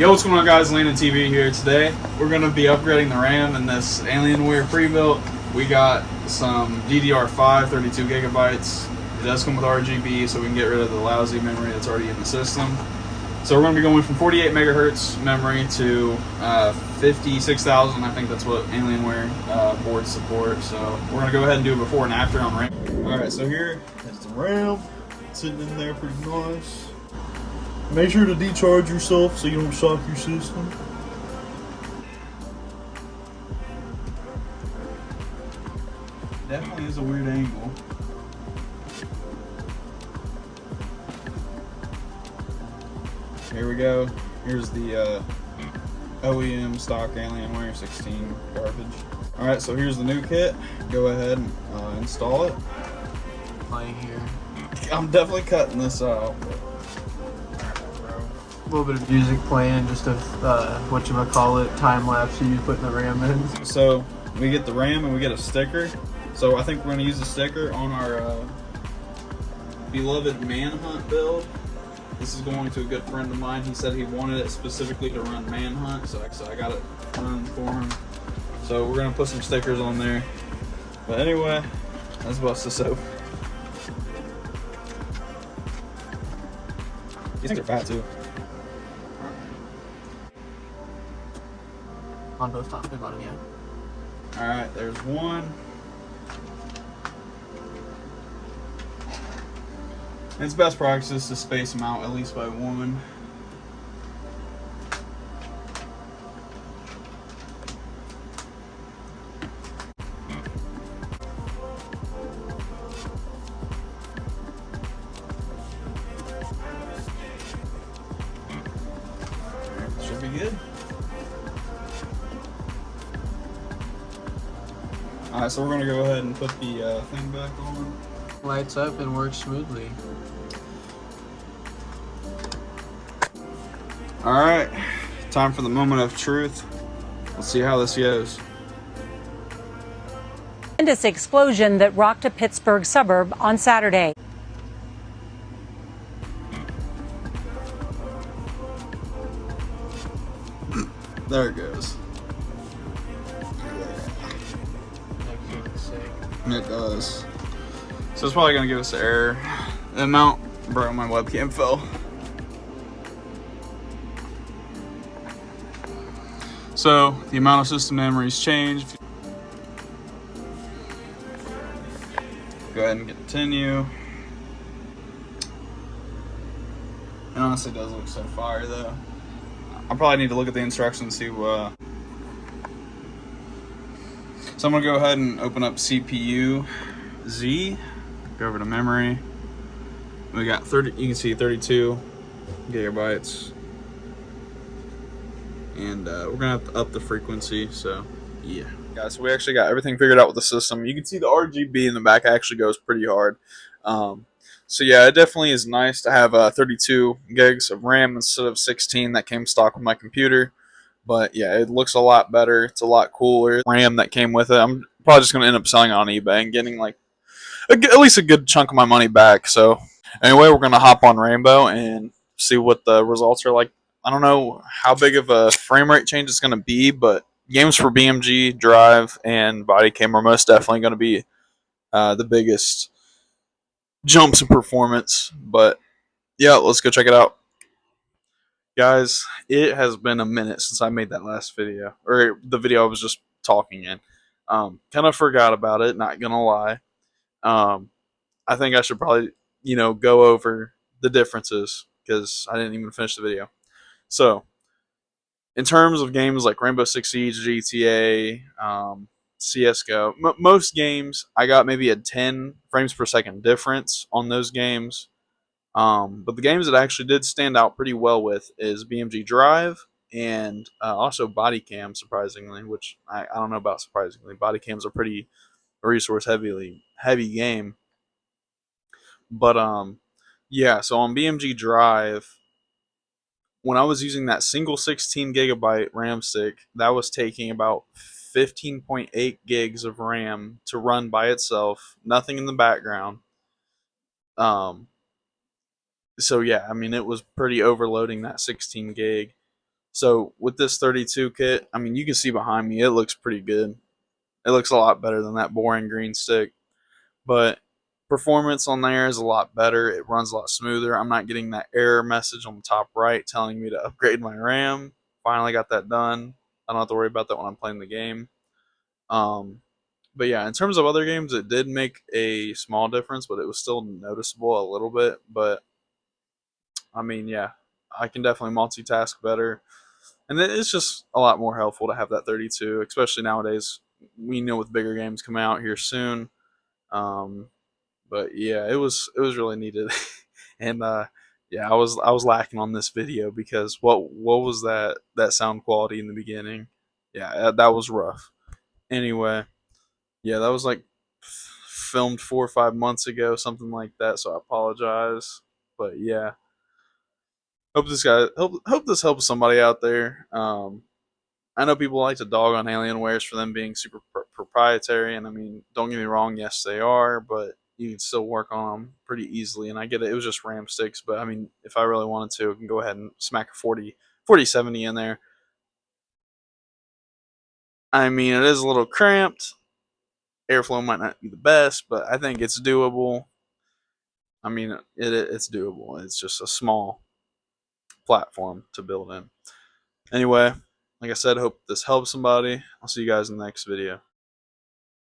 Yo, what's going on, guys? Landon TV here. Today we're going to be upgrading the RAM in this Alienware pre-built. We got some DDR5 32 gigabytes. It does come with RGB, so we can get rid of the lousy memory that's already in the system. So we're going to be going from 48 megahertz memory to 56,000. I think that's what Alienware boards support. So we're going to go ahead and do a before and after on RAM. Alright, so here is the RAM. It's sitting in there pretty nice. Make sure to decharge yourself so you don't shock your system. Definitely is a weird angle. Here we go. Here's the OEM stock Alienware 16 garbage. Alright, so here's the new kit. Go ahead and install it. Playing here. I'm definitely cutting this out. A little bit of music playing, just of whatchamacallit, time lapse of you putting the RAM in. So we get the RAM and we get a sticker. So I think we're going to use the sticker on our beloved Manhunt build. This is going to a good friend of mine. He said he wanted it specifically to run Manhunt, so I got it run for him. So we're going to put some stickers on there. But anyway, let's bust this open. These things are fat too. On both top and bottom, yeah. Alright, there's one. It's best practice to space them out at least by one. Should be good. Alright, so we're going to go ahead and put the thing back on. Lights up and works smoothly. Alright, time for the moment of truth. Let's see how this goes. Tremendous explosion that rocked a Pittsburgh suburb on Saturday. There it goes. It does. So it's probably going to give us an error. The mount, bro, my webcam fell. So the amount of system memories changed. Go ahead and continue. It honestly does look so fire though. I probably need to look at the instructions and see what. So I'm gonna go ahead and open up CPU Z. Go over to memory. We got 30. You can see 32 gigabytes. And we're gonna have to up the frequency, so yeah. Guys, so we actually got everything figured out with the system. You can see the RGB in the back actually goes pretty hard. So yeah, it definitely is nice to have 32 gigs of RAM instead of 16 that came stock with my computer. But yeah, it looks a lot better. It's a lot cooler. RAM that came with it. I'm probably just gonna end up selling it on eBay and getting like at least a good chunk of my money back. So anyway, we're gonna hop on Rainbow and see what the results are like. I don't know how big of a frame rate change it's going to be, but games for BMG, Drive, and Body Cam are most definitely going to be the biggest jumps in performance. But yeah, let's go check it out. Guys, it has been a minute since I made that last video, or the video I was just talking in. Kind of forgot about it, not going to lie. I think I should probably, go over the differences because I didn't even finish the video. So, in terms of games like Rainbow Six Siege, GTA, CSGO, most games I got maybe a 10 frames per second difference on those games. But the games that I actually did stand out pretty well with is BMG Drive and also Body Cam, surprisingly, which I don't know about surprisingly. Body Cams are pretty resource heavy game. But yeah, so on BMG Drive, when I was using that single 16 gigabyte RAM stick, that was taking about 15.8 gigs of RAM to run by itself, nothing in the background. So yeah, I mean, it was pretty overloading that 16 gig. So with this 32 kit, I mean, you can see behind me, it looks pretty good. It looks a lot better than that boring green stick, but performance on there is a lot better. It runs a lot smoother. I'm not getting that error message on the top right telling me to upgrade my RAM. Finally got that done. I don't have to worry about that when I'm playing the game. Um, but yeah, in terms of other games, it did make a small difference, but it was still noticeable a little bit. But I mean, yeah, I can definitely multitask better, and it's just a lot more helpful to have that 32, especially nowadays. We know with bigger games coming out here soon. Um, but yeah, it was really needed, and yeah, I was lacking on this video because what was that sound quality in the beginning? Yeah, that was rough. Anyway, yeah, that was like filmed 4 or 5 months ago, something like that. So I apologize, but yeah, hope this helps somebody out there. I know people like to dog on Alienwares for them being super proprietary, and I mean, don't get me wrong, yes they are, but you can still work on them pretty easily. And I get it; it was just RAM sticks, but I mean, if I really wanted to, I can go ahead and smack a 4070 in there. I mean, it is a little cramped. Airflow might not be the best, but I think it's doable. I mean, it's doable. It's just a small platform to build in. Anyway, like I said, hope this helps somebody. I'll see you guys in the next video.